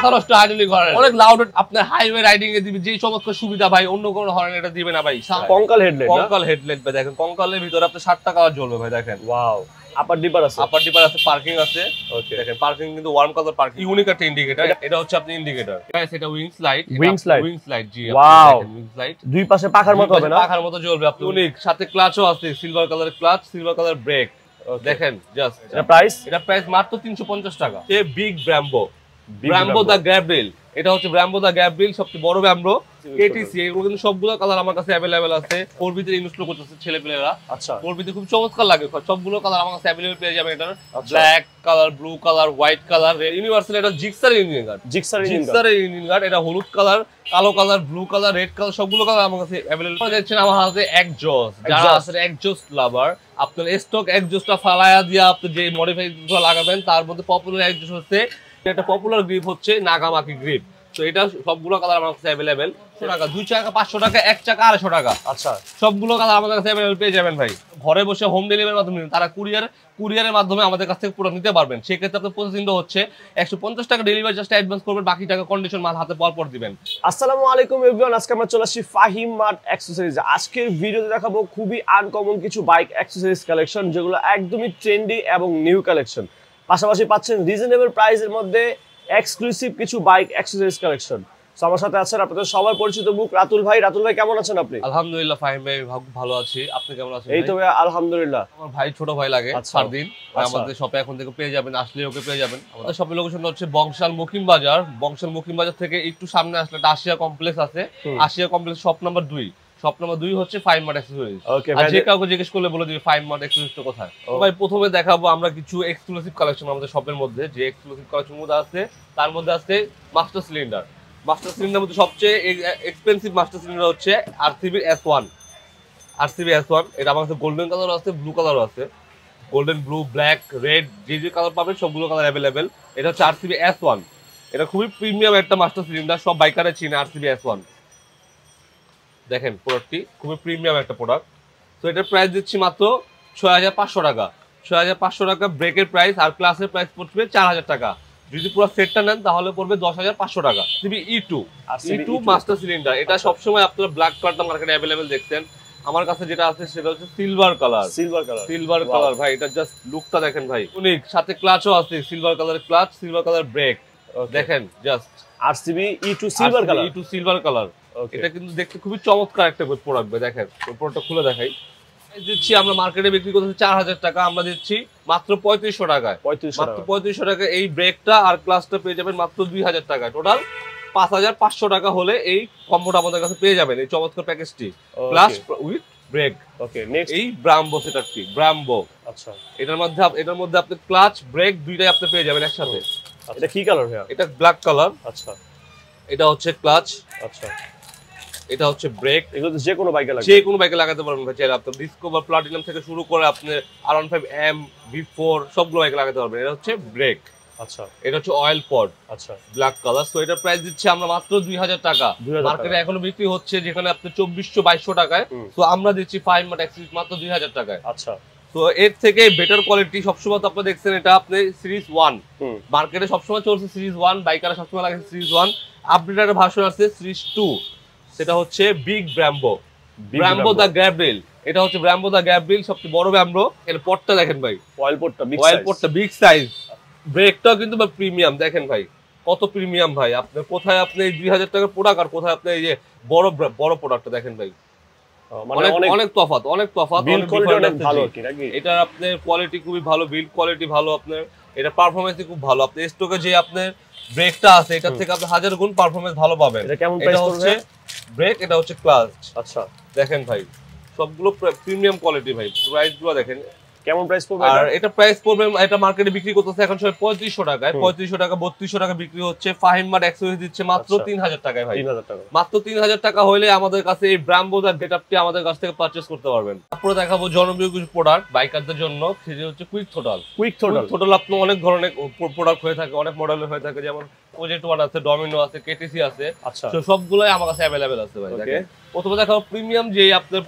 মাথা নষ্ট hydraulic horn অনেক লাউড আপনার হাইওয়ে রাইডিং এ দিবে যে সমস্ত সুবিধা ভাই অন্য কোনো হর্ন এটা দিবে না ভাই কঙ্কাল হেডলাইট ভাই দেখেন কঙ্কালের ভিতরে আপনি 60 টাকা জ্বলবে ভাই দেখেন ওয়াও আপার ডিপার আছে পার্কিং আছে ওকে দেখেন পার্কিং কিন্তু ওয়ার্ম কালার পার্কিং ইউনিক একটা ইন্ডিকেটর এটা হচ্ছে আপনি ইন্ডিকেটর গাইস এটা উইংস লাইট জি ওয়াও উইংস লাইট দুই পাশে পাখার মতো হবে না পাখার মতো জ্বলবে আপনি ইউনিক সাথে ক্লাচও আছে সিলভার কালারের ক্লাচ সিলভার কালার ব্রেক দেখেন জাস্ট এটা প্রাইস মাত্র 350 টাকা সে বিগ ব্র্যাম্বো দা গ্যাব্রিয়েল এটা হচ্ছে ব্র্যাম্বো দা গ্যাব্রিয়েল সবচেয়ে বড় ব্র্যাম্বো কেটিসি এগুলো কিন্তু সবগুলো কালার আমার কাছে अवेलेबल আছে ফোরবিতে ইনস্টল করতেছে ছেলেপেলেরা আচ্ছা ফোরবিতে খুব চমৎকার লাগে সবগুলো কালার আমার কাছে अवेलेबल পেয়ে যাবেন এটা black colour blue colour white colour universal এটা জিক্সার ইঞ্জিন গার্ড এটা হলুদ কালার কালো colour blue colour red colour সবগুলো কালার আমার কাছে अवेलेबल পাওয়া যাচ্ছে আমার হাতে এক্সজস্ট যারা আসলে এক্সজস্ট লাভার আপনার স্টক এক্সজস্টটা ফালায়া দিয়ে আপনি যে মডিফাই লাগাবেন তার মধ্যে পপুলার এক্সজস্ট হচ্ছে এটা পপুলার গ্রিপ হচ্ছে নাগামাকি গ্রিপ তো এটা সবগুলো কালার আমার কাছে अवेलेबल 100 টাকা 2 চাকা 500 টাকা 1 চাকা 250 টাকা আচ্ছা সবগুলো কালার আমাদের কাছে अवेलेबल পেয়ে যাবেন ভাই ঘরে বসে হোম ডেলিভারির মাধ্যমে তারা কুরিয়ারের মাধ্যমে আমাদের কাছ থেকে পুরো নিতে পারবেন সেই ক্ষেত্রে আপনার প্রসেসিংটা হচ্ছে 150 টাকা ডেলিভারি জাস্ট অ্যাডভান্স করবেন বাকি টাকা কন্ডিশন মাল হাতে পাওয়ার পর দিবেন আসসালামু আলাইকুম एवरीवन আজকে আমরা চলে আসছি ফাহিম মার্ট অ্যাকসেসরিজ আজকের ভিডিওতে দেখাবো খুবই আনকমন কিছু বাইক অ্যাকসেসরিজ কালেকশন যেগুলো একদমই ট্রেন্ডি এবং নিউ কালেকশন পাশাপাশি পাচ্ছেন রিজনেবল প্রাইসের মধ্যে এক্সক্লুসিভ কিছু বাইক অ্যাকসেসরিজ কালেকশন সো আমার সাথে আছেন আপনাদের সবার পরিচিত মুখ রাতুল ভাই কেমন আছেন আপনি আলহামদুলিল্লাহ ফাহিম ভাই ভালো আছি আপনি কেমন আছেন এই তো ভাই আলহামদুলিল্লাহ আমার ভাই ছোট ভাই লাগে সারদিন আমাদের শপে এখন থেকে পেয়ে যাবেন আসলে ওকে পেয়ে যাবেন আমাদের শপের লোকেশন হচ্ছে বংশাল মুকিম বাজার থেকে একটু সামনে আসলে আশিয়া কমপ্লেক্স আছে আশিয়া কমপ্লেক্স শপ নাম্বার 2 হচ্ছে ফাইভ মার্ট অ্যাকসেসরিজ আর যে কাউকে জিজ্ঞেস করলে বলে দিবে ফাইভ মার্ট অ্যাকসেসরিজটা কোথায় ভাই প্রথমে দেখাবো আমরা কিছু এক্সক্লুসিভ কালেকশন আমাদের শপের মধ্যে যে এক্সক্লুসিভ কালেকশন মধ্যে আছে তার মধ্যে আছে মাস্টার সিলিন্ডার মধ্যে সবচেয়ে এক্সপেন্সিভ মাস্টার সিলিন্ডার হচ্ছে আরসিবি S1 এটা আমার কাছে গোল্ডেন কালার আছে ব্লু কালারও আছে গোল্ডেন ব্লু ব্ল্যাক রেড যে কালার পাবেন সবগুলো কালার अवेलेबल এটা হচ্ছে আরসিবি S1 এটা খুবই প্রিমিয়াম একটা মাস্টার সিলিন্ডার সব বাইকারে চিনে আরসিবি S1 দেখেন প্রোডাক্টটি খুবই প্রিমিয়াম একটা প্রোডাক্ট তো এটার প্রাইস দিচ্ছি মাত্র 6500 টাকা 6500 টাকা ব্রেকের প্রাইস আর ক্লাসের প্রাইস পড়বে 4000 টাকা যদি পুরো সেটটা নেন তাহলে পড়বে 10500 টাকা সিবি E2 মাস্টার সিলিন্ডার এটা সব সময় আপনারা ব্ল্যাক কালারটা মার্কেটে अवेलेबल দেখতেন আমার কাছে যেটা আছে সেটা হচ্ছে সিলভার কালার ভাই এটা জাস্ট লুকটা দেখেন ভাই ইউনিক সাথে ক্লাচও আছে silver colour clutch silver colour brake দেখেন just RCB E2 silver colour এটা কিন্তু দেখতে খুবই চমৎকার একটা প্রোডাক্ট ভাই দেখেন প্রোডাক্টটা খুলে দেখাই দিচ্ছি আমরা মার্কেটে বিক্রি করতেছি 4000 টাকা আমরা দিচ্ছি মাত্র 3500 টাকায় মাত্র 3500 টাকা এই ব্রেকটা আর ক্লাচটা পেয়ে যাবেন মাত্র 2000 টাকায় টোটাল 5500 টাকা হলে এই কম্বোটা আমাদের কাছে পেয়ে যাবেন এই চমৎকার প্যাকেজটি clutch with brake okay next এই ব্রাম্বো সেটআপটি ব্রাম্বো আচ্ছা এটার মধ্যে আপনি ক্লাচ ব্রেক দুইটাই আপনি পেয়ে যাবেন একসাথে এটা কি কালার ভাই এটা ব্ল্যাক কালার আচ্ছা এটা হচ্ছে ক্লাচ আচ্ছা এটা হচ্ছে ব্রেক এগুলো যে কোনো বাইকে লাগাতে পারবেন চাইলে আপনি ডিসকভার প্লাটিনাম থেকে শুরু করে আপনি R15M V4 সবগুলো বাইকে লাগাতে পারবেন এটা হচ্ছে ব্রেক আচ্ছা এটা হচ্ছে অয়েল পট আচ্ছা ব্ল্যাক কালার সো এটা প্রাইস দিচ্ছি আমরা মাত্র 2000 টাকা মার্কেটে এখনো বিক্রি হচ্ছে যেখানে আপনি 2400-2200 টাকায় সো আমরা দিচ্ছি ফাইভ মার্ট অ্যাক্সেসরিজ মাত্র 2000 টাকায় আচ্ছা তো এর থেকে বেটার কোয়ালিটি সবসময় তো আপনি দেখছেন এটা আপনি সিরিজ 1 মার্কেটে সবসময় চলছে সিরিজ 1 বাইকাররা সবসময় লাগে সিরিজ 1 আপডেটেড ভার্সন আছে সিরিজ 2 সেটা হচ্ছে বিগ ব্র্যাম্বো দা গ্যাব্রিয়েল এটা হচ্ছে ব্র্যাম্বো দা গ্যাব্রিয়েল সবচেয়ে বড় ব্র্যাম্বো এর পটটা দেখেন ভাই অয়েল পটটা বিগ সাইজ ব্রেকটাও কিন্তু প্রিমিয়াম দেখেন ভাই কত প্রিমিয়াম ভাই আপনি কোথায় আপনি 2000 টাকার প্রোডাক্ট আর কোথায় আপনি এই যে বড় প্রোডাক্টটা দেখেন ভাই অনেক তফাৎ বিল্ড কোয়ালিটি অনেক ভালো কি নাকি এটা আপনার কোয়ালিটি খুবই ভালো বিল্ড কোয়ালিটি ভালো আপনার এটা পারফরম্যান্স খুব ভালো আপনি স্টকে যে আপনার ব্রেকটা আছে এটা থেকে আপনি 1000 গুণ পারফরম্যান্স ভালো পাবেন এটা কেমন প্রাইস পড়বে ব্রেক এটা হচ্ছে ক্লাচ আচ্ছা দেখেন ভাই সবগুলো প্রিমিয়াম কোয়ালিটি ভাই প্রাইসগুলো দেখেন কেমন প্রাইস পড়বে আর এটা প্রাইস পড়বে এটা মার্কেটে বিক্রি করতেছে এখন সবাই 3500 টাকায় 3500 টাকা 3200 টাকা বিক্রি হচ্ছে ফাহিম মার্ট অ্যাকসেসরিজ দিচ্ছে মাত্র 3000 টাকায় ভাই 3000 টাকা মাত্র 3000 টাকা হলে আমাদের কাছে এই ব্র্যাম্বো দা গেটআপটি আমাদের কাছ থেকে পারচেজ করতে পারবেন তারপরে দেখাবো জনপ্রিয় কিছু প্রোডাক্ট বাইকারদের জন্য সেটা হচ্ছে কুইক থ্রোটল আপনি অনেক ধরনের প্রোডাক্ট হয়ে থাকে অনেক মডেলের হয়ে থাকে যেমন প্রজেক্ট 1 আছে ডমিনো আছে কেটিসি আছে আচ্ছা তো সবগুলাই আমার কাছে अवेलेबल আছে ভাই দেখেন প্রথমে দেখাবো প্রিমিয়াম যে আপনার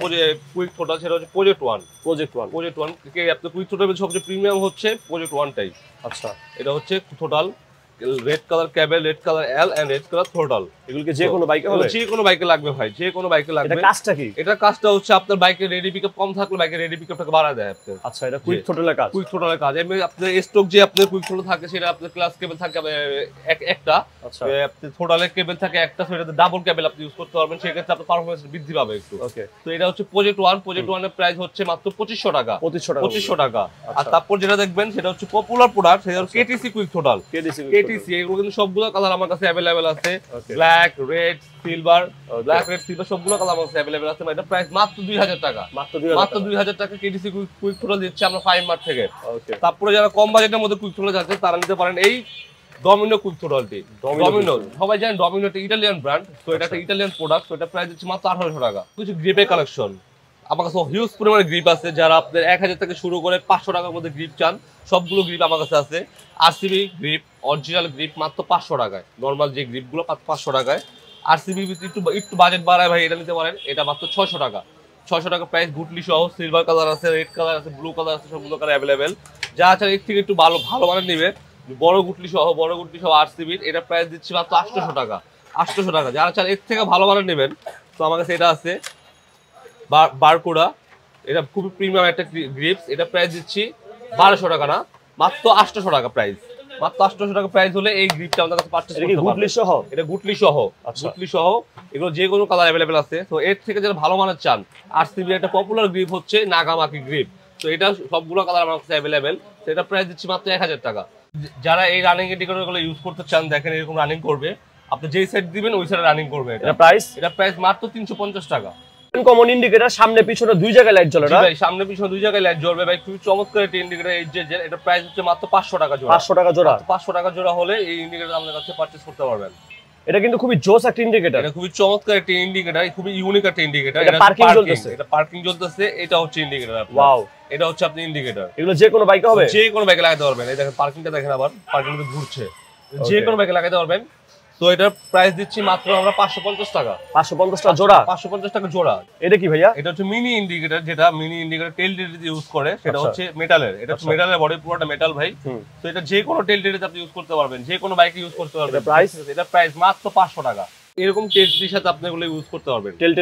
কুইক থ্রোটল সেটা হচ্ছে প্রজেক্ট 1 কে আপনার কুইক থ্রোটল সবচেয়ে প্রিমিয়াম হচ্ছে প্রজেক্ট 1টাই আচ্ছা এটা হচ্ছে throttle red colour cable, red colour L and red colour throttle. এগুলো কি যে কোনো বাইকে হবে? যে কোনো বাইকে লাগবে ভাই, যে কোনো বাইকে লাগবে। এটা কাজটা কি? এটা কাজটা হচ্ছে আপনার বাইকের রেডি পিকআপ কম থাকলে বাইকের রেডি পিকআপটাকে বাড়ায় দেয় আপনার। আচ্ছা, এটা কুইক থ্রোটলের কাজ। কুইক থ্রোটলের কাজ। এমনি আপনার স্টক যে আপনার কুইক থ্রোটল থাকে সেটা আপনার ক্লাস কেবল থাকে একটা, আচ্ছা, আপনার থ্রোটলের কেবল থাকে একটা, সেটাতে ডাবল কেবল আপনি ইউজ করতে পারবেন, সেক্ষেত্রে আপনার পারফরম্যান্স বৃদ্ধি পাবে একটু। ওকে। তো এটা হচ্ছে প্রজেক্ট 1। প্রজেক্ট 1 এর প্রাইস হচ্ছে মাত্র 2500 টাকা। 2500 টাকা। আর তারপর যেটা দেখবেন সেটা হচ্ছে পপুলার প্রোডাক্ট, সেটা হচ্ছে কেটিসি কুইক থ্রোটল। কেটিসি এগুলো কিন্তু সবগুলো কালার আমার কাছে अवेलेबल আছে। Black, red, silver, black, red, silver সবগুলো কালার আমার কাছে अवेलेबल আছে। এটা প্রাইস মাত্র 2000 টাকা। মাত্র 2000 টাকা কেটিসি কুইক থ্রোটল দিচ্ছি আমরা ফাইভ মার্ট থেকে। তারপরে যারা কম বাজেটের মধ্যে কুইক থ্রোটল যাচ্ছে তারা নিতে পারেন এই ডমিনো কুইক থ্রোটলটি। ডমিনো সবাই জানেন, ডমিনো একটা ইটালিয়ান ব্র্যান্ড। তো এটা একটা ইটালিয়ান প্রোডাক্ট। তো এটা প্রাইস দিচ্ছি মাত্র 1800 টাকা। কিছু গ্রিপের কালেকশন আমার কাছে হিউজ পরিমাণে গ্রিপ আছে। যারা আপনার 1000 থেকে শুরু করে 500 টাকার মধ্যে গ্রিপ চান, সবগুলো গ্রিপ আমার কাছে আছে। আরসিবি গ্রিপ, অরিজিনাল গ্রিপ মাত্র 500 টাকায়। নর্মাল যে গ্রিপগুলো 500 টাকায়। আরসিবি একটু বাজেট বাড়ায় ভাই, এটা নিতে পারেন। এটা মাত্র 600 টাকা। 600 টাকা প্রাইস, গুটলি সহ। সিলভার কালার আছে, রেড কালার আছে, ব্লু কালার আছে, সবগুলো কালার অ্যাভেলেবেল। যা আছে এর থেকে একটু ভালো মানের নিবে, বড় গুটলি সহ আরসিবির এটা প্রাইস দিচ্ছি মাত্র 800 টাকা। 800 টাকা। যারা চান এর থেকে ভালো মানের নেবেন, তো আমার কাছে এটা আছে বারকুডা। এটা খুবই প্রিমিয়াম একটা গ্রিপস। এটা প্রাইস দিচ্ছি 1200 টাকা না, মাত্র 800 টাকা প্রাইস। মাত্র 800 টাকা প্রাইস হলে এই গ্রিপটা আমাদের কাছে পারচেজ করতে পারবেন। গুটলি সহ? এটা গুটলি সহ। গুটলি সহ। এগুলো যে কোনো কালার अवेलेबल আছে। তো এর থেকে যারা ভালো মানের চান, আরসিবি একটা পপুলার গ্রিপ হচ্ছে নাগামাকি গ্রিপ। তো এটা সবগুলো কালার আমার কাছে अवेलेबल। তো এটা প্রাইস দিচ্ছি মাত্র 1000 টাকা। যারা এই রানিং ইন্ডিকেটরগুলো ইউজ করতে চান, দেখেন এরকম রানিং করবে, আপনি যেই সেট দিবেন ওই সেটে রানিং করবে। এটা প্রাইস মাত্র 350 টাকা। কমন ইন্ডিকেটর, সামনে পিছনে দুই জায়গায় লাইট জ্বলে না? ভাই সামনে পিছনে দুই জায়গায় লাইট জ্বলবে ভাই। খুবই চমৎকার একটা ইন্ডিকেটর। এই যে এটা প্রাইস হচ্ছে মাত্র 500 টাকা জোড়া। 500 টাকা জোড়া? 500 টাকা জোড়া হলে এই ইন্ডিকেটর আমাদের কাছে পারচেজ করতে পারবেন। এটা কিন্তু খুবই জোস একটা ইন্ডিকেটর। এটা খুবই চমৎকার একটা ইন্ডিকেটর, খুবই ইউনিক একটা ইন্ডিকেটর। এটা পার্কিং জ্বলতেছে। এটা পার্কিং জ্বলতেছে। এটা হচ্ছে ইন্ডিকেটর। ওয়াও, এটা হচ্ছে আপনি ইন্ডিকেটর। এগুলো যে কোনো বাইকে হবে? যে কোনো বাইকে লাগাতে পারবেন। এই দেখেন পার্কিংটা দেখেন, আবার পার্কিংটা ঘুরছে। যে কোনো বাইকে লাগাতে পারবেন। তো এটার প্রাইস দিচ্ছি মাত্র আমরা 550 টাকা। 550 টাকা জোড়া? 550 টাকা জোড়া। এটা কি ভাইয়া? এটা হচ্ছে মিনি ইন্ডিকেটর, যেটা মিনি ইন্ডিকেটর টেল ডেটে ইউজ করে, সেটা হচ্ছে মেটালের। এটা হচ্ছে মেটালের বডি, পুরোটা মেটাল ভাই। তো এটা যে কোনো টেল ডেটে আপনি ইউজ করতে পারবেন, যে কোনো বাইকে ইউজ করতে পারবেন। এটা প্রাইস মাত্র 500 টাকা। এরকম টেল টেরির সাথে আপনি এগুলো ইউজ করতে পারবেন। টেল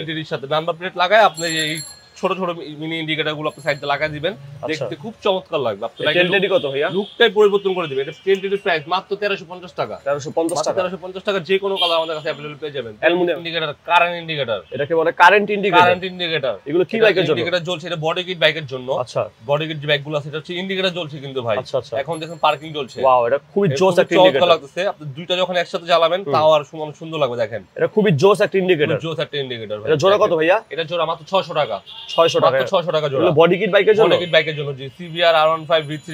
টেরির সাথে নাম্বার প্লেট লাগায় আপনি এই ছোট ছোট মিনি ইন্ডিকেটর গুলো আপনি সাইডে লাগাই দিবেন, দেখতে খুব চমৎকার লাগবে। আপনি টেল টেরি কত ভাইয়া? লুকটাই পরিবর্তন করে দিবেন। এটা টেল টেরির প্রাইস মাত্র 1350 টাকা। 1350 টাকা। যে কোনো কালার আমাদের কাছে अवेलेबल পেয়ে যাবেন। Aluminium indicator, current indicator. এটাকে বলে কারেন্ট ইন্ডিকেটর। এগুলো কি বাইকের জন্য? ইন্ডিকেটর জ্বলছে, এটা বডি কিট বাইকের জন্য। আচ্ছা, বডি কিট যে বাইকগুলো আছে এটা হচ্ছে ইন্ডিকেটর জ্বলছে কিন্তু ভাই। আচ্ছা, এখন দেখেন পার্কিং জ্বলছে। ওয়াও, এটা খুবই জোস একটা ইন্ডিকেটর লাগতেছে। আপনি দুইটা যখন একসাথে জ্বালাবেন তাও আর সুন্দর লাগবে। দেখেন এটা খুবই জোস একটা ইন্ডিকেটর। ভাই। এটা জোড়া কত ভাইয়া? এটা জোড়া মাত্র 600 টাকা। 600 টাকা। 600 টাকা জোড়া। বডি কিট বাইকের জন্য? বডি কিট বাইকের জন্য, জি। C, R15, V3,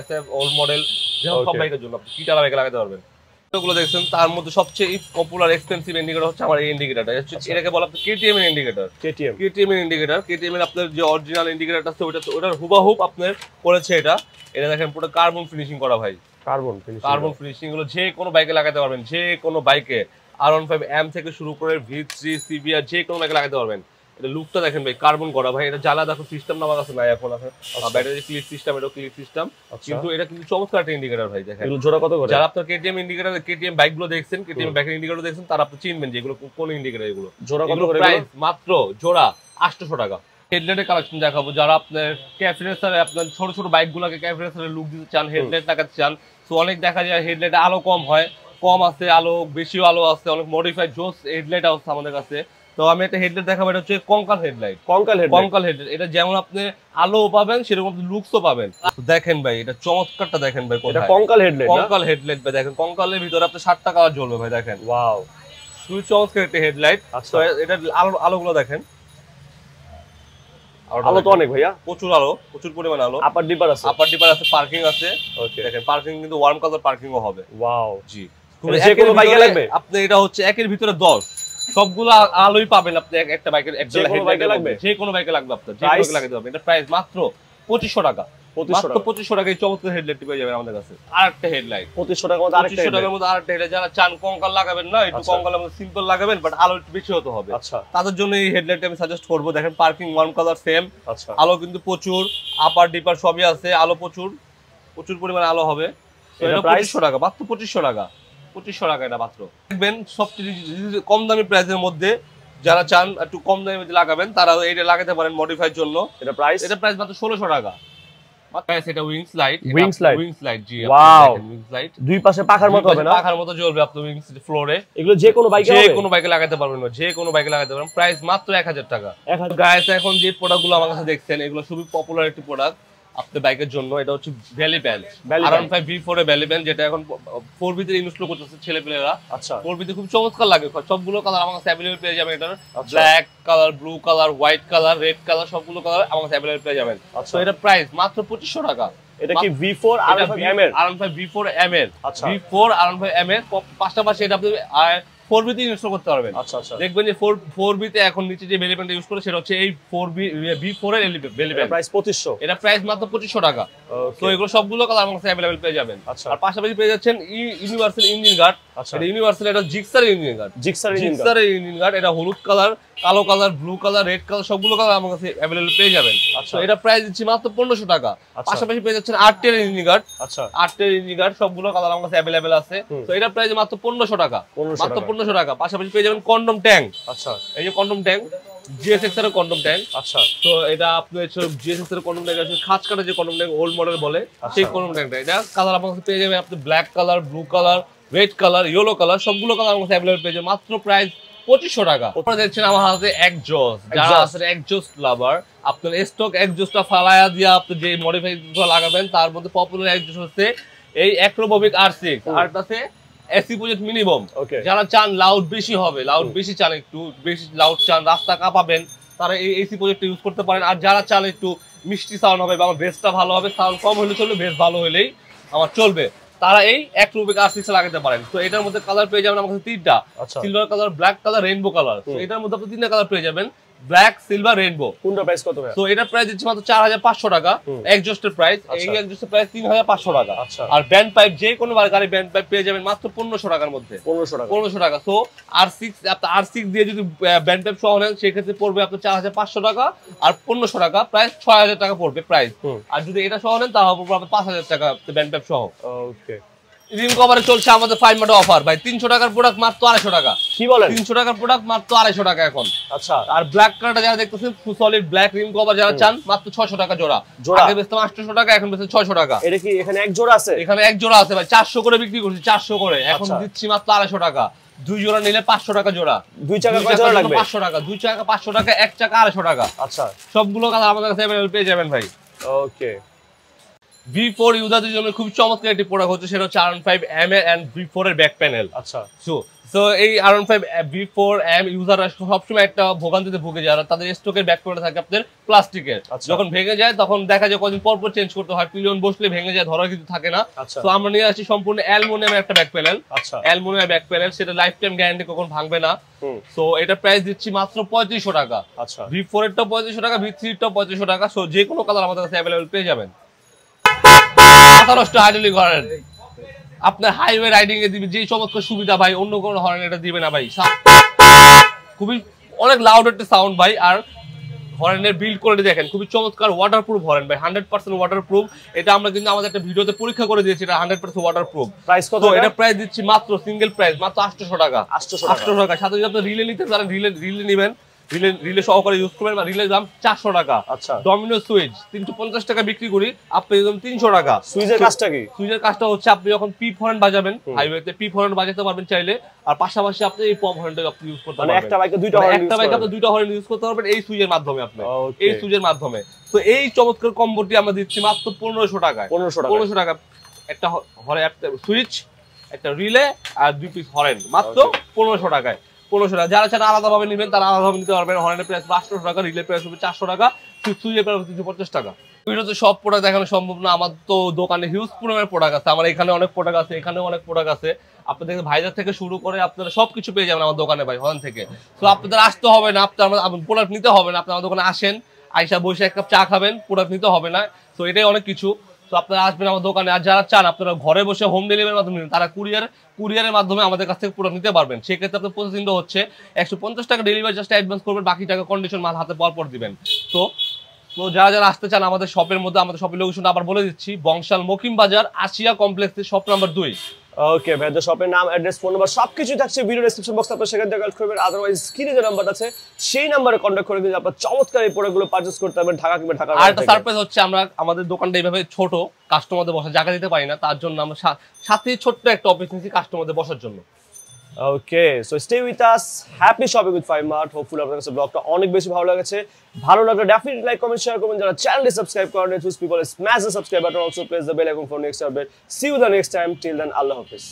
SF old model, সব বাইকের জন্য আপনি কিটা বাইকে লাগাতে পারবেন। এগুলো দেখছেন, তার মধ্যে সবচেয়ে পপুলার এক্সপেন্সিভ ইন্ডিকেটর হচ্ছে আমার এই ইন্ডিকেটরটা। এটাকে বলা হয় KTM এর ইন্ডিকেটর। KTM এর ইন্ডিকেটর। KTM এর আপনার যে অরিজিনাল ইন্ডিকেটরটা আছে ওটার হুবাহুব আপনার করেছে এটা। এটা দেখেন পুরো কার্বন ফিনিশিং করা ভাই। কার্বন ফিনিশিং গুলো যে কোনো বাইকে লাগাতে পারবেন। যে কোনো বাইকে R15 M থেকে শুরু করে V3, সিভিআর যে কোনো বাইকে লাগাতে পারবেন। এটা লুকটা দেখেন ভাই, কার্বন করা ভাই। এটা জ্বালা দেখো সিস্টেম আমার কাছে নাই এখন। ব্যাটারি ক্লিক সিস্টেম, এটা ক্লিক সিস্টেম, কিন্তু এটা কিন্তু চমৎকার একটা ইন্ডিকেটর ভাই। দেখেন এগুলো জোড়া কত করে? যারা আপনার KTM বাইকগুলো দেখছেন, KTM বাইকের ইন্ডিকেটর দেখছেন, তারা আপনি চিনবেন যে এগুলো কোন ইন্ডিকেটর। এগুলো জোড়া কত করে? প্রাইস মাত্র জোড়া 800 টাকা। হেডলাইটের কালেকশন দেখাবো। যারা আপনার ক্যাফিনেসারে আপনার ছোট ছোট বাইকগুলোকে ক্যাফিনেসারে লুক দিতে চান, হেডলাইট লাগাতে চান, তো অনেক দেখা যায় হেডলাইটে আলো কম হয়, কম আছে আলো, বেশিও আলো আছে, অনেক মডিফাইড জোস হেডলাইট আছে আমাদের কাছে। তো আমি একটা হেডলাইট দেখাবো। এটা হচ্ছে কঙ্কাল হেডলাইট। এটা যেমন আপনি আলো পাবেন সেরকম লুকসও পাবেন। দেখেন ভাই, এটা চমৎকারটা দেখেন ভাই। এটা কঙ্কাল হেডলাইট ভাই। দেখেন কঙ্কালের ভিতরে আপনি 7টা কালার জ্বলবে ভাই। দেখেন ওয়াও, খুবই চমৎকার একটা হেডলাইট। আচ্ছা, এটা আলোগুলো দেখেন, আলো তো অনেক ভাইয়া, প্রচুর আলো, প্রচুর পরিমাণ আলো। আপার ডিপার আছে, পার্কিং আছে। ওকে, দেখেন পার্কিং কিন্তু ওয়ার্ম কালার পার্কিংও হবে। ওয়াও, জি। যে কোনো বাইকে লাগবে আপনি। এটা হচ্ছে একের ভিতরে 10, সবগুলো আলোই পাবেন আপনি একটা বাইকের। যে কোনো বাইকে লাগবে, যে কোনো বাইকে লাগবে আপনার, যে কোনো বাইকে লাগাতে হবে। এটা প্রাইস মাত্র 2500 টাকা। মাত্র 2500 টাকায় চমৎকার হেডলাইট পেয়ে যাবেন আমাদের কাছে। আরেকটা হেডলাইট 2500 টাকার মধ্যে আরেকটা হেডলাইট। যারা চান কঙ্কাল লাগাবেন না, একটু কঙ্কালের মধ্যে সিম্পল লাগাবেন, বাট আলো একটু বেশি হতে হবে, আচ্ছা, তাদের জন্য এই হেডলাইট আমি সাজেস্ট করব। দেখেন পার্কিং ওয়ার্ম কালার সেম। আচ্ছা, আলো কিন্তু প্রচুর, আপার ডিপার সবই আছে, আলো প্রচুর পরিমাণে আলো হবে। এটা 2500 টাকা, মাত্র 2500 টাকা, 2500 টাকা এটা মাত্র। দেখবেন সবচেয়ে কম দামি প্রাইসের মধ্যে যারা চান একটু কম দামে লাগাবেন তারা এটা লাগাতে পারেন মডিফাইড জন্য। এটা প্রাইস মাত্র 1600 টাকা। এটা উইংস লাইট, জি ওয়াও, উইংস লাইট দুই পাশে পাখার মতো হবে না? পাখার মতো জ্বলবে আপনার উইংস ফ্লোরে। এগুলো যে কোনো বাইকে লাগাতে পারবেন, যে কোনো বাইকে লাগাতে পারবেন। প্রাইস মাত্র 1000 টাকা। গাইস এখন যে প্রোডাক্টগুলো আমার কাছে দেখছেন এগুলো খুবই পপুলার একটি প্রোডাক্ট আপনার বাইকের জন্য। এটা হচ্ছে ভ্যালি প্যান, R15 V4 এর ভ্যালি প্যান, যেটা এখন 4B তে ইনস্টল করতেছে ছেলেপেলেরা। আচ্ছা, 4B তে খুব চমৎকার লাগে, সবগুলো কালার আমার কাছে अवेलेबल পেয়ে যাবেন। এটার black colour, blue colour, white colour, red colour সবগুলো কালার আমার কাছে अवेलेबल পেয়ে যাবেন। তো এটা প্রাইস মাত্র 2500 টাকা। এটা কি V4 R15M এর? R15 V4M এর, V4 R15M এর পাশাপাশি এটা আপনি 4B তে ইনস্টল করতে পারবেন। আচ্ছা আচ্ছা, দেখবেন যে 4B তে এখন নিচে যে ভ্যালি প্যানটা ইউজ করে সেটা হচ্ছে এই 4B V4 এর ভ্যালি প্যান। প্রাইস 2500। এটা প্রাইস মাত্র 2500 টাকা। তো এগুলো সবগুলো কালার আমার কাছে अवेलेबल পেয়ে যাবেন। আর পাশাপাশি পেয়ে যাচ্ছেন ইউনিভার্সাল ইঞ্জিন গার্ড। এটা ইউনিভার্সাল, এটা Gixxer engine guard, Gixxer engine guard. এটা হলুদ কালার, কালো colour, blue colour, red colour সবগুলো কালার আমার কাছে अवेलेबल পেয়ে যাবেন। তো এটা প্রাইস দিচ্ছি মাত্র 1500 টাকা। পাশাপাশি পেয়ে যাচ্ছেন আর্টের ইঞ্জিন গার্ড। আচ্ছা, আর্টের ইঞ্জিন গার্ড সবগুলো কালার আমার কাছে अवेलेबल আছে। তো এটা প্রাইস মাত্র 1500 টাকা, মাত্র 1500 টাকা। পাশাপাশি পেয়ে যাবেন কন্ডম ট্যাঙ্ক। আচ্ছা, এই যে কন্ডম ট্যাঙ্ক, GSX এর কন্ডম ট্যাঙ্ক। আচ্ছা, তো এটা আপনার GSX এর কন্ডম ট্যাঙ্ক আছে, খাঁজ কাটা যে কন্ডম ট্যাঙ্ক ওল্ড মডেল বলে সেই কন্ডম ট্যাঙ্কটা। এটা কালার আমার কাছে পেয়ে যাবেন আপনি black colour, blue colour, red colour, yellow colour সবগুলো কালার আমার কাছে अवेलेबल পেয়ে যাবেন। মাত্র প্রাইস 2500 টাকা। আপনারা দেখছেন আমার হাতে এক্সজস্ট, যারা আসলে এক্সজস্ট লাভার, আপনার স্টক এক্সজস্টটা ফালায়া দিয়ে আপনি যে মডিফাই লাগাবেন তার মধ্যে পপুলার এক্সজস্ট হচ্ছে এই অ্যাক্রোববিক R6। আরটাতে এসি প্রজেক্ট মিনিমাম। যারা চান লাউড বেশি হবে, লাউড বেশি চান, একটু বেশি লাউড চান, রাস্তা কাঁপাবেন, তারা এই এসি প্রজেক্টটা ইউজ করতে পারেন। আর যারা চান একটু মিষ্টি সাউন্ড হবে বা আমার বেসটা ভালো হবে, সাউন্ড কম হলে চলবে, বেস ভালো হলেই আমার চলবে, তারা এই অ্যাক্রোবিক R6 লাগাতে পারেন। তো এটার মধ্যে কালার পেয়ে যাবেন আমার কাছে 3টা, silver colour, black colour, rainbow colour. তো এটার মধ্যে আপনি 3টা কালার পেয়ে যাবেন, ব্ল্যাক, সিলভার, রেইনবো। কোনটা প্রাইস কত ভাই? তো এটা প্রাইস দিচ্ছি মাত্র 4500 টাকা এক্সজস্টের প্রাইস। এই এক্সজস্টের প্রাইস 3500 টাকা। আর ব্যান্ড পাইপ যে কোনো গাড়ি ব্যান্ড পাইপ পেয়ে যাবেন মাত্র 1500 টাকার মধ্যে। 1500 টাকা। তো R6 আপনি R6 দিয়ে যদি ব্যান্ড পাইপ সহ নেন সেই ক্ষেত্রে পড়বে আপনার 4500 টাকা আর 1500 টাকা, প্রাইস 6000 টাকা পড়বে প্রাইস। আর যদি এটা সহ নেন তাহলে পড়বে আপনার 5000 টাকা ব্যান্ড পাইপ সহ। ওকে, রিম কভারে চলছে আমাদের 5 মার্ট অফার ভাই। 300 টাকার প্রোডাক্ট মাত্র 250 টাকা। কি বলেন? 300 টাকার প্রোডাক্ট মাত্র 250 টাকা এখন। আচ্ছা, আর ব্ল্যাক কালারটা যারা দেখতেছেন ফুল সলিড ব্ল্যাক রিম কভার যারা চান মাত্র 600 টাকা জোড়া। আগে বেচতাম 800 টাকা, এখন বেচতে 600 টাকা। এটা কি এখানে এক জোড়া আছে? এখানে এক জোড়া আছে ভাই, 400 করে বিক্রি করছি, 400 করে। এখন দিচ্ছি মাত্র 250 টাকা। দুই জোড়া নিলে 500 টাকা জোড়া। দুই চাকা কয় জোড়া লাগবে? 500 টাকা। দুই চাকা 500 টাকা, এক চাকা 250 টাকা। আচ্ছা, সবগুলো কালার আমাদের কাছে अवेलेबल পেয়ে যাবেন ভাই। ওকে, V4 ইউজারদের জন্য খুব চমৎকার একটি প্রোডাক্ট হচ্ছে, সেটা হচ্ছে R15M এন্ড V4 এর ব্যাক প্যানেল। আচ্ছা, সো এই R15 V4M ইউজাররা সবসময় একটা ভোগান্তিতে ভুগে যায়, তাদের স্টকের ব্যাক প্যানেল থাকে আপনাদের প্লাস্টিকের। যখন ভেঙে যায় তখন দেখা যায় কদিন পর পর চেঞ্জ করতে হয়, পিলিয়ন বসলে ভেঙে যায়, ধরার কিছু থাকে না। তো আমরা নিয়ে আসছি সম্পূর্ণ অ্যালুমিনিয়ামের একটা ব্যাক প্যানেল। আচ্ছা, অ্যালুমিনিয়ামের ব্যাক প্যানেল, সেটা লাইফ টাইম গ্যারান্টি, কখনো ভাঙবে না। সো এটা প্রাইস দিচ্ছি মাত্র 3500 টাকা। আচ্ছা, V4 এরটা 3500 টাকা, V3 এরটা 3500 টাকা। সো যে কোনো কালার আমাদের কাছে अवेलेबल পেয়ে যাবেন। আপনার হাইওয়ে রাইডিং এ দিবে যে চমৎকার সুবিধা ভাই, অন্য কোনো হর্ন এটা দিবে না ভাই। খুবই অনেক লাউড একটা সাউন্ড ভাই। আর হর্নের বিল্ড কোয়ালিটি দেখেন, খুবই চমৎকার ওয়াটারপ্রুফ হর্ন ভাই, 100% ওয়াটারপ্রুফ। এটা আমরা কিন্তু আমাদের একটা ভিডিওতে পরীক্ষা করে দিয়েছি, এটা 100% ওয়াটারপ্রুফ। প্রাইস কত? এটা প্রাইস দিচ্ছি মাত্র সিঙ্গেল প্রাইস মাত্র 800 টাকা। 800 টাকা। সাথে যদি আপনি রিলে নিতে পারেন, রিলে নেবেন, রিলে সহকারে ইউজ করবেন। রিলের দাম 400 টাকা। আচ্ছা, ডমিনো সুইচ 350 টাকা বিক্রি করি, আপনি একদম 300 টাকা। সুইচের কাজটা কি? সুইচের কাজটা হচ্ছে আপনি যখন পিপ হর্ন বাজাবেন হাইওয়েতে, পিপ হর্ন বাজাতে পারবেন চাইলে। আর পাশাপাশি আপনি এই পপ হর্নটা আপনি ইউজ করতে পারবেন। একটা বাইকে দুইটা হর্ন, একটা বাইকে আপনি দুইটা হর্ন ইউজ করতে পারবেন এই সুইচের মাধ্যমে। আপনি এই সুইচের মাধ্যমে। তো এই চমৎকার কম্বোটি আমরা দিচ্ছি মাত্র 1500 টাকায়। 1500 টাকা। একটা হর্ন, একটা সুইচ, একটা রিলে আর 2 পিস হর্ন মাত্র 1500 টাকায়। 1500 টাকা। যারা চান আলাদাভাবে নেবেন তারা আলাদাভাবে নিতে পারবেন। হর্নের প্রাইস 800 টাকা, রিলে প্রাইস হবে 400 টাকা, সুইচের প্রাইস 350 টাকা। ভিডিওতে সব প্রোডাক্ট দেখানো সম্ভব না, আমার তো দোকানে হিউজ পরিমাণের প্রোডাক্ট আছে। আমার এখানে অনেক প্রোডাক্ট আছে, এখানেও অনেক প্রোডাক্ট আছে। আপনাদের ভাইজার থেকে শুরু করে আপনারা সবকিছু পেয়ে যাবেন আমার দোকানে ভাই, হর্ন থেকে। তো আপনাদের আসতে হবে না, আপনার প্রোডাক্ট নিতে হবে না, আপনার আমার দোকানে আসেন, আইসা বসে এক কাপ চা খাবেন, প্রোডাক্ট নিতে হবে না। তো এটাই অনেক কিছু। তো আপনারা আসবেন আমার দোকানে। আর যারা চান আপনারা ঘরে বসে হোম ডেলিভারির মাধ্যমে তারা কুরিয়ারের মাধ্যমে আমাদের কাছ থেকে প্রোডাক্ট নিতে পারবেন। সেক্ষেত্রে আপনার প্রসেসিংটা হচ্ছে 150 টাকা ডেলিভারি চার্জটা অ্যাডভান্স করবেন, বাকি টাকা কন্ডিশন মাল হাতে পাওয়ার পর দিবেন। তো তো যারা যারা আসতে চান আমাদের শপের মধ্যে, আমাদের শপের লোকেশন আবার বলে দিচ্ছি, বংশাল মকিম বাজার আসিয়া কমপ্লেক্সের শপ নাম্বার 2। ওকে ভাইদের শপের নাম, অ্যাড্রেস, ফোন নাম্বার সবকিছু থাকছে ভিডিও ডেসক্রিপশন বক্সে, আপনারা সেখান থেকে কালেক্ট করবেন। আদারওয়াইজ স্ক্রিনে যে নাম্বার আছে সেই নম্বরে কন্টাক্ট করে কিন্তু আপনারা চমৎকার এই প্রোডাক্টগুলো পারচেজ করতে পারবেন ঢাকা কিংবা ঢাকার আর একটা সারপ্রাইজ হচ্ছে, আমরা আমাদের দোকানটা এইভাবে ছোট, কাস্টমারদের বসার জায়গা দিতে পারি না, তার জন্য আমরা সাথে ছোট্ট একটা অফিস নিয়েছি কাস্টমারদের বসার জন্য। Okay, so stay with us, happy shopping with Fahim Mart. Hopefully আপনাদের কাছে ব্লগটা অনেক বেশি ভালো লেগেছে। ভালো লাগলে ডেফিনেটলি লাইক, কমেন্ট, শেয়ার করবেন। যারা চ্যানেলটি সাবস্ক্রাইব করেন, choose people smash the subscribe button, also press the bell icon for next update. See you the next time, till then আল্লাহ হাফেজ।